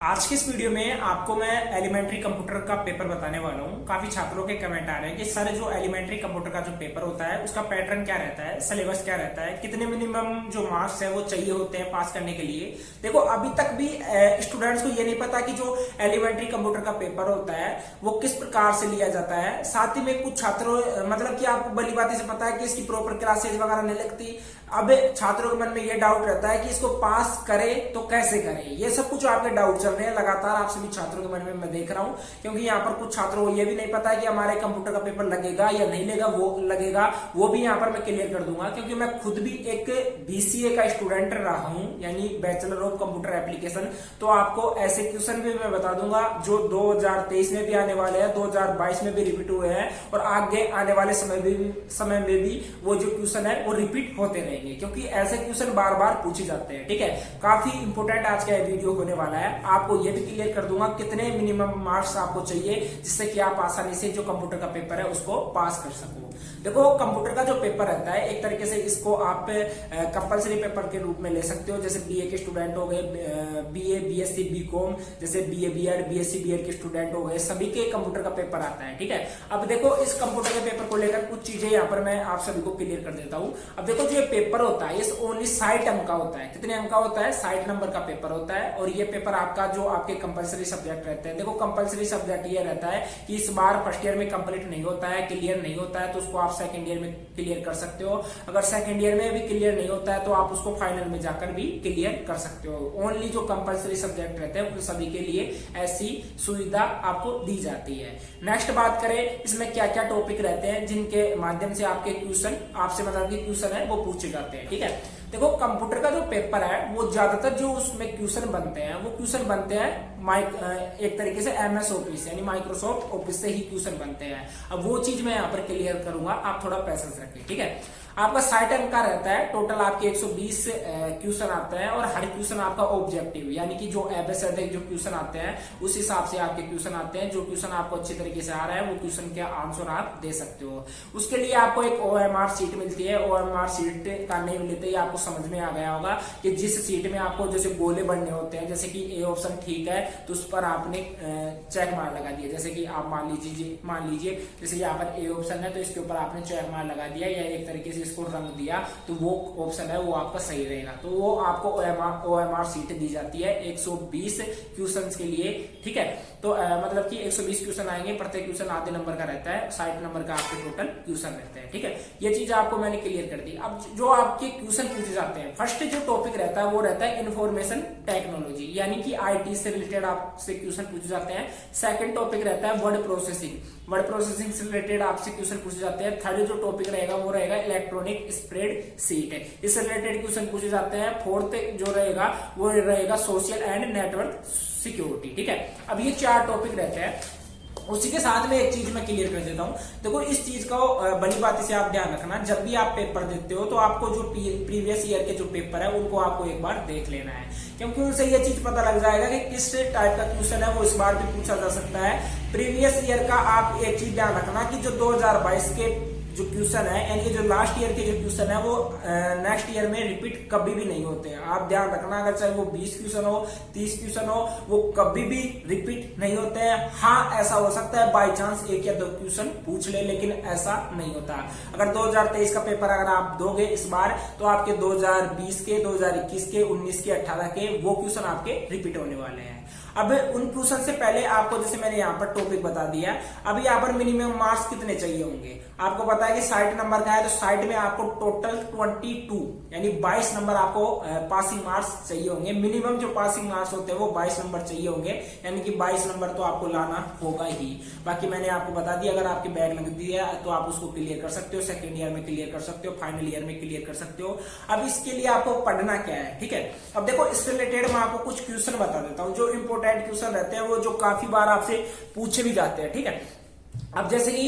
आज के इस वीडियो में आपको मैं एलिमेंट्री कंप्यूटर का पेपर बताने वाला हूँ। काफी छात्रों के कमेंट आ रहे हैं कि सर जो एलिमेंट्री कंप्यूटर का जो पेपर होता है उसका पैटर्न क्या रहता है, सिलेबस क्या रहता है, कितने मिनिमम जो मार्क्स है वो चाहिए होते हैं पास करने के लिए। देखो अभी तक भी स्टूडेंट्स को ये नहीं पता कि जो एलिमेंट्री कंप्यूटर का पेपर होता है वो किस प्रकार से लिया जाता है। साथ ही में कुछ छात्रों मतलब कि आपको भली बात से पता है कि इसकी प्रॉपर क्लासेज वगैरह नहीं लगती। अब छात्रों के मन में ये डाउट रहता है कि इसको पास करे तो कैसे करे। ये सब कुछ आपके डाउट चल रहे हैं लगातार आप सभी छात्रों के मन में मैं देख रहा हूं, क्योंकि यहाँ पर कुछ छात्रों को ये भी नहीं पता है कि हमारे कंप्यूटर का पेपर लगेगा या नहीं लगेगा, वो भी यहाँ पर मैं क्लियर कर दूंगा। क्योंकि मैं खुद भी एक बीसीए का स्टूडेंट रहा हूं, यानी बैचलर ऑफ कंप्यूटर एप्लीकेशन। तो आपको ऐसे क्वेश्चन भी मैं बता दूंगा जो 2023 में भी आने वाले हैं, 2022 में भी रिपीट हुए हैं और आगे आने वाले समय में भी वो जो क्वेश्चन है वो रिपीट होते रहेंगे, क्योंकि ऐसे क्वेश्चन बार बार पूछे जाते हैं। ठीक है, काफी इंपोर्टेंट आज का वीडियो होने वाला है। आपको ये भी क्लियर कर दूंगा कितने मिनिमम मार्क्स आपको चाहिए जिससे कि आप आसानी से जो कंप्यूटर का पेपर है उसको पास कर सको। देखो कंप्यूटर का जो पेपर रहता है एक तरीके से इसको आप कंपलसरी पेपर के रूप में ले सकते हो। जैसे बीए के स्टूडेंट हो गए, बीए, बीएससी, बीकॉम, जैसे बीए, बीएड, बीएससी, बीएड के स्टूडेंट हो गए, सभी के कंप्यूटर का पेपर आता है। ठीक है, अब देखो इस कंप्यूटर के पेपर को लेकर कुछ चीजें यहाँ पर मैं आप सभी को क्लियर कर देता हूँ। अब देखो जो ये पेपर होता है इस ओनली 60 अंक का होता है। कितने अंक का होता है? 60 नंबर का पेपर होता है। और ये पेपर आपका जो आपके कंपलसरी सब्जेक्ट रहते हैं, देखो कंपलसरी सब्जेक्ट ये रहता है कि इस बार फर्स्ट ईयर में कंप्लीट नहीं होता है, क्लियर नहीं होता है, तो उसको आप सेकंड ईयर में क्लियर कर सकते हो। अगर सेकंड ईयर में भी क्लियर नहीं होता है तो आप उसको फाइनल में जाकर भी क्लियर कर सकते हो। ओनली जो कंपलसरी सब्जेक्ट रहते हैं उन सभी के लिए ऐसी सुविधा आपको दी जाती है। नेक्स्ट बात करें इसमें क्या क्या टॉपिक रहते हैं जिनके माध्यम से आपके क्वेश्चन आपसे मतलब कि क्वेश्चन है वो पूछे जाते हैं। ठीक है, देखो कंप्यूटर का जो पेपर है वो ज्यादातर जो उसमें क्वेश्चन बनते हैं वो क्वेश्चन बनते हैं एक तरीके से एमएस ऑफिस यानी माइक्रोसॉफ्ट ऑफिस से ही क्वेश्चन बनते हैं। अब वो चीज मैं यहाँ पर क्लियर करूंगा, आप थोड़ा पैसेंस रखें। ठीक है, आपका 60 अंक का रहता है, टोटल आपके 120 क्वेश्चन आते हैं और हर क्वेश्चन आपका ऑब्जेक्टिव यानी कि जो एबीसीडी जो क्वेश्चन आते हैं उस हिसाब से आपके क्वेश्चन आते हैं। जो क्वेश्चन आपको अच्छे तरीके से आ रहा है वो क्वेश्चन के आंसर आप दे सकते हो। उसके लिए आपको एक ओएमआर सीट मिलती है। ओएमआर सीट का नेम लेते ही आपको समझ में आ गया होगा कि जिस सीट में आपको जैसे गोले बनने होते हैं, जैसे कि ए ऑप्शन ठीक है तो उस पर आपने चेक मार्क लगा दिया। जैसे कि आप मान लीजिए जैसे यहाँ पर ए ऑप्शन है तो इसके ऊपर आपने चेक मार्क लगा दिया या एक तरीके से इसको रंग दिया तो वो ऑप्शन है वो आपका सही रहेगा। तो वो आपको ओएमआर सीट दी जाती है 120 क्वेश्चंस के लिए। ठीक है, तो मतलब कि 120 क्वेश्चन आएंगे, प्रत्येक क्वेश्चन आधे नंबर का रहता है, 60 नंबर का आपके टोटल क्वेश्चन रहते हैं। ठीक है, ये चीज आपको मैंने क्लियर कर दी। अब जो आपके क्वेश्चन पूछे जाते हैं, फर्स्ट जो टॉपिक रहता है वो रहता है इंफॉर्मेशन टेक्नोलॉजी यानी कि आईटी से रिलेटेड आपसे क्वेश्चन पूछे जाते हैं। सेकंड टॉपिक रहता है वर्ड प्रोसेसिंग से रिलेटेड आपसे क्वेश्चन पूछे जाते हैं। थर्ड जो टॉपिक रहेगा वो रहेगा इलेक्ट्रॉनिक स्प्रेड शीट, इससे रिलेटेड क्वेश्चन पूछे जाते हैं। फोर्थ जो रहेगा वो रहेगा सोशल एंड नेटवर्क सिक्योरिटी। ठीक है, अब ये 4 टॉपिक रहते हैं। उसी के साथ में एक चीज मैं क्लियर कर देता हूं। देखो इस चीज का बड़ी बात से आप ध्यान रखना, जब भी आप पेपर देते हो तो आपको जो प्रीवियस ईयर के जो पेपर है उनको आपको एक बार देख लेना है, क्योंकि उनसे ये चीज पता लग जाएगा कि किस टाइप का क्वेश्चन है वो इस बार भी पूछा जा सकता है। प्रीवियस ईयर का आप एक चीज ध्यान रखना कि जो 2022 के जो क्वेश्चन है यानी कि जो लास्ट ईयर के जो क्वेश्चन है वो नेक्स्ट ईयर में रिपीट कभी भी नहीं होते हैं। आप ध्यान रखना, अगर चाहे वो 20 क्वेश्चन हो, 30 क्वेश्चन हो, वो कभी भी रिपीट नहीं होते हैं। हाँ ऐसा हो सकता है बाई चांस 1 या 2 क्वेश्चन पूछ ले, लेकिन ऐसा नहीं होता। अगर 2023 का पेपर अगर आप दोगे इस बार तो आपके 2020 के, 2021 के, 19 के, 18 के वो क्वेश्चन आपके रिपीट होने वाले हैं। अब उन क्वेश्चन से पहले आपको जैसे मैंने यहाँ पर टॉपिक बता दिया, अब यहाँ पर मिनिमम मार्क्स कितने चाहिए होंगे आपको पता है कि 60 नंबर का है, तो 60 में आपको टोटल 22 यानी 22 नंबर आपको पासिंग मार्क्स चाहिए होंगे। मिनिमम जो पासिंग मार्क्स होते हैं वो 22 नंबर चाहिए होंगे, यानी कि 22 नंबर तो आपको लाना होगा ही। बाकी मैंने आपको बता दिया अगर आपकी बैग लग दी है तो आप उसको क्लियर कर सकते हो, सेकेंड ईयर में क्लियर कर सकते हो, फाइनल ईयर में क्लियर कर सकते हो। अब इसके लिए आपको पढ़ना क्या है, ठीक है। अब देखो इससे रिलेटेड मैं आपको कुछ क्वेश्चन बता देता हूँ जो इंपोर्टेंट क्वेश्चन रहते हैं, वो जो काफी बार आपसे पूछे भी जाते हैं। ठीक है, अब जैसे कि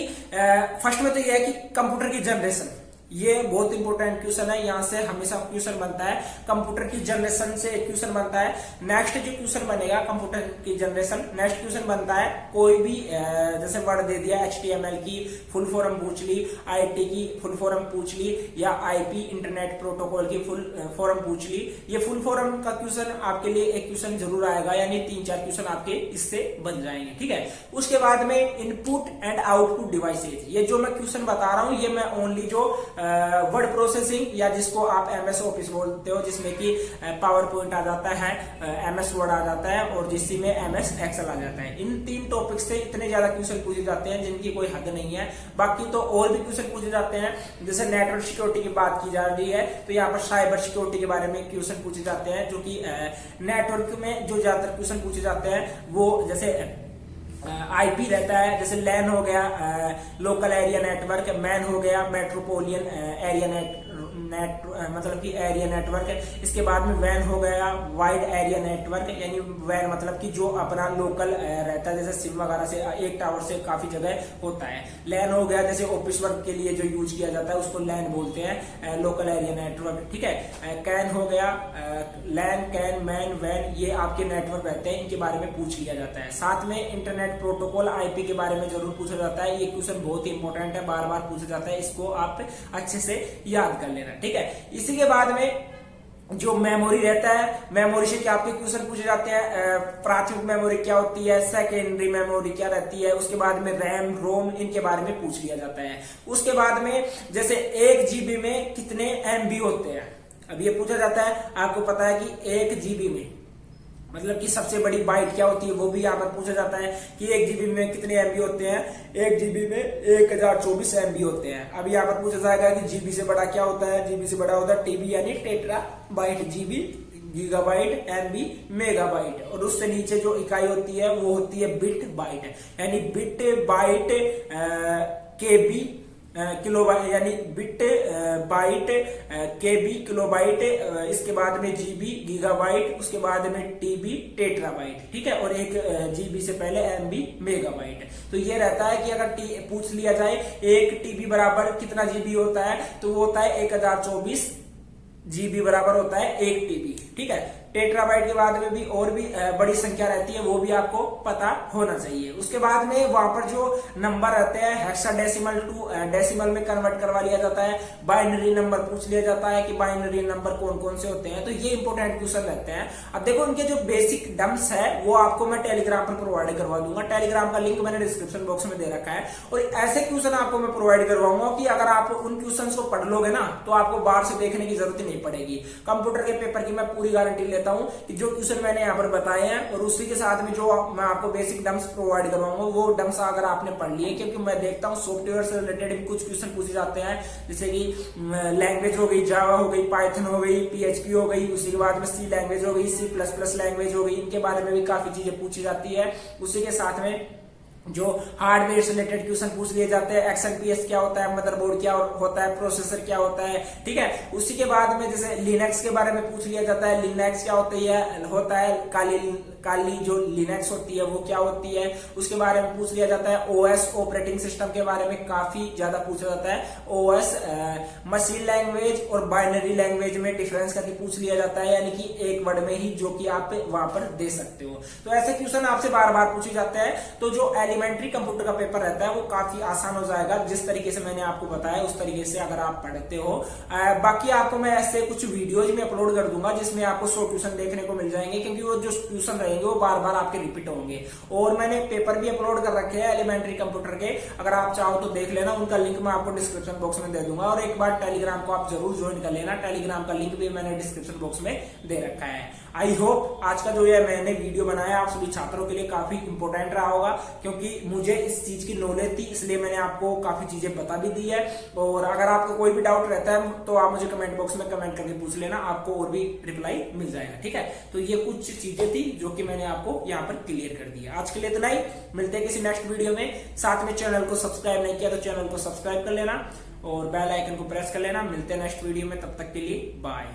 फर्स्ट में तो यह है कि कंप्यूटर की जनरेशन, ये बहुत इंपॉर्टेंट क्वेश्चन है, यहाँ से हमेशा क्वेश्चन बनता है। कंप्यूटर की जनरेशन से एक क्वेश्चन बनता है। नेक्स्ट जो क्वेश्चन बनेगा कंप्यूटर की जनरेशन, नेक्स्ट क्वेश्चन बनता है कोई भी जैसे वर्ड दे दिया, HTML की फुल फॉर्म पूछ ली, IT की फुल फॉर्म पूछ ली, या IP इंटरनेट प्रोटोकॉल की फुल फॉर्म पूछ ली। ये फुल फॉर्म का क्वेश्चन आपके लिए एक क्वेश्चन जरूर आएगा, यानी 3-4 क्वेश्चन आपके इससे बन जाएंगे, ठीक है। उसके बाद में इनपुट एंड आउटपुट डिवाइसेज, ये जो मैं क्वेश्चन बता रहा हूं ये मैं ओनली जो वर्ड प्रोसेसिंग या जिसको आप MS ऑफिस बोलते हो, जिसमें कि पावर पॉइंट आ जाता है, MS वर्ड आ जाता है और जिसमें MS एक्सेल आ जाता है, इन 3 टॉपिक से इतने ज्यादा क्वेश्चन पूछे जाते हैं जिनकी कोई हद नहीं है। बाकी तो और भी क्वेश्चन पूछे जाते हैं, जैसे नेटवर्क सिक्योरिटी की बात की जा रही है तो यहाँ पर साइबर सिक्योरिटी के बारे में क्वेश्चन पूछे जाते हैं, जो कि नेटवर्क में जो ज्यादातर क्वेश्चन पूछे जाते हैं वो जैसे IP रहता है, जैसे LAN हो गया, लोकल एरिया नेटवर्क, मैन हो गया, मेट्रोपोलियन एरिया मतलब कि एरिया नेटवर्क है। इसके बाद में वैन हो गया, वाइड एरिया नेटवर्क, यानी वैन मतलब कि जो अपना लोकल रहता है, जैसे सिम वगैरह से एक टावर से काफी जगह होता है। लैन हो गया, जैसे ऑफिस वर्क के लिए जो यूज किया जाता है उसको लैन बोलते हैं, लोकल एरिया नेटवर्क, ठीक है। कैन हो गया, लैन, कैन, मैन, वैन, ये आपके नेटवर्क रहते हैं, इनके बारे में पूछ लिया जाता है। साथ में इंटरनेट प्रोटोकॉल IP के बारे में जरूर पूछा जाता है। ये क्वेश्चन बहुत ही इंपॉर्टेंट है, बार बार पूछा जाता है, इसको आप अच्छे से याद कर लेना, ठीक है। इसी के बाद में जो मेमोरी रहता है, मेमोरी से क्या आपके क्वेश्चन पूछे जाते हैं, प्राथमिक मेमोरी क्या होती है, सेकेंडरी मेमोरी क्या रहती है, उसके बाद में रैम, रोम, इनके बारे में पूछ लिया जाता है। उसके बाद में जैसे 1 GB में कितने MB होते हैं, अब ये पूछा जाता है। आपको पता है कि 1 GB में मतलब कि सबसे बड़ी बाइट क्या होती है, वो भी यहाँ पर पूछा जाता है कि 1 GB में कितने MB होते हैं। 1 GB में 1024 MB होते हैं। अब यहाँ पर पूछा जाएगा कि GB से बड़ा क्या होता है, GB से बड़ा होता है TB यानी tetra byte, GB gigabyte, MB megabyte, और उससे नीचे जो इकाई होती है वो होती है बिट बाइट, यानी बिट बाइट KB किलोबाइट, यानी बिट बाइट KB किलोबाइट, इसके बाद में GB गीगाबाइट, उसके बाद में TB टेट्राबाइट, ठीक है। और एक GB से पहले MB मेगाबाइट। तो ये रहता है कि अगर पूछ लिया जाए 1 TB बराबर कितना GB होता है, तो वो होता है 1024 GB बराबर होता है 1 TB, ठीक है। टेट्राबाइट के बाद में भी और भी बड़ी संख्या रहती है, वो भी आपको पता होना चाहिए। उसके बाद में वहां पर जो नंबर रहते हैं हेक्साडेसिमल टू डेसिमल में कन्वर्ट करवा लिया जाता है। बाइनरी नंबर पूछ लिया जाता है कि बाइनरी नंबर कौन कौन से होते हैं, तो ये इंपॉर्टेंट क्वेश्चन रहते हैं। अब देखो इनके जो बेसिक डम्स है वो आपको मैं टेलीग्राम पर प्रोवाइड करवा दूंगा। टेलीग्राम का लिंक मैंने डिस्क्रिप्शन बॉक्स में दे रखा है, और ऐसे क्वेश्चन आपको मैं प्रोवाइड करवाऊंगा कि अगर आप उन क्वेश्चन को पढ़ लोगे ना तो आपको बाहर से देखने की जरूरत ही नहीं पड़ेगी। कंप्यूटर के पेपर की मैं पूरी गारंटी लेता हूं कि जो क्वेश्चन मैंने यहाँ पर बताए हैं और उसी के साथ में जो मैं आपको बेसिक डम्स प्रोवाइड करवाऊंगा वो डम्स अगर आपने पढ़ लिए, क्योंकि मैं देखता हूँ सॉफ्टवेयर से रिलेटेड कुछ क्वेश्चन पूछे जाते हैं, जैसे कि लैंग्वेज हो गई, जावा हो गई, पाइथन हो गई, PHP हो गई, उसी के बाद में C लैंग्वेज हो गई, C++ लैंग्वेज हो गई, इनके बारे में भी काफी चीजें पूछी जाती है। उसी के साथ में जो हार्डवेयर से रिलेटेड क्वेश्चन पूछ लिए जाते हैं, XNPS क्या होता है, मदरबोर्ड क्या होता है, प्रोसेसर क्या होता है, ठीक है। उसी के बाद में जैसे लिनक्स के बारे में पूछ लिया जाता है, लिनक्स क्या होता है काली जो लिनक्स होती है वो क्या होती है, उसके बारे में पूछ लिया जाता है। OS ऑपरेटिंग सिस्टम के बारे में काफी ज्यादा पूछा जाता है। OS मशीन लैंग्वेज और बाइनरी लैंग्वेज में डिफरेंस करके पूछ लिया जाता है, यानी कि एक वर्ड में ही, जो कि आप वहां पर दे सकते हो। तो ऐसे क्वेश्चन आपसे बार बार पूछे जाते हैं। तो जो एलिमेंट्री कंप्यूटर का पेपर रहता है वो काफी आसान हो जाएगा, जिस तरीके से मैंने आपको बताया उस तरीके से अगर आप पढ़ते हो। बाकी आपको मैं ऐसे कुछ वीडियोज में अपलोड कर दूंगा जिसमें आपको 100 क्वेश्चन देखने को मिल जाएंगे, क्योंकि वो जो क्वेश्चन रहेंगे वो बार बार आपके रिपीट होंगे। और मैंने पेपर भी अपलोड कर रखे हैं एलिमेंट्री कंप्यूटर के, अगर आप चाहो तो देख लेना, उनका लिंक मैं आपको डिस्क्रिप्शन बॉक्स में दे दूंगा। और एक बार टेलीग्राम को आप जरूर ज्वाइन कर लेना, टेलीग्राम का लिंक भी मैंने डिस्क्रिप्शन बॉक्स में दे रखा है। आई होप आज का जो है मैंने वीडियो बनाया आप सभी छात्रों के लिए काफी इंपॉर्टेंट रहा होगा, क्योंकि मुझे इस चीज की नॉलेज थी, इसलिए मैंने आपको काफी चीजें बता भी दी है। और अगर आपको कोई भी डाउट रहता है तो आप मुझे कमेंट बॉक्स में कमेंट करके पूछ लेना, आपको और भी रिप्लाई मिल जाएगा, ठीक है। तो ये कुछ चीजें थी जो कि मैंने आपको यहाँ पर क्लियर कर दिया। आज के लिए इतना ही, मिलते हैं किसी नेक्स्ट वीडियो में। साथ में चैनल को सब्सक्राइब नहीं किया तो चैनल को सब्सक्राइब कर लेना और बेल आइकन को प्रेस कर लेना। मिलते हैं नेक्स्ट वीडियो में, तब तक के लिए बाय।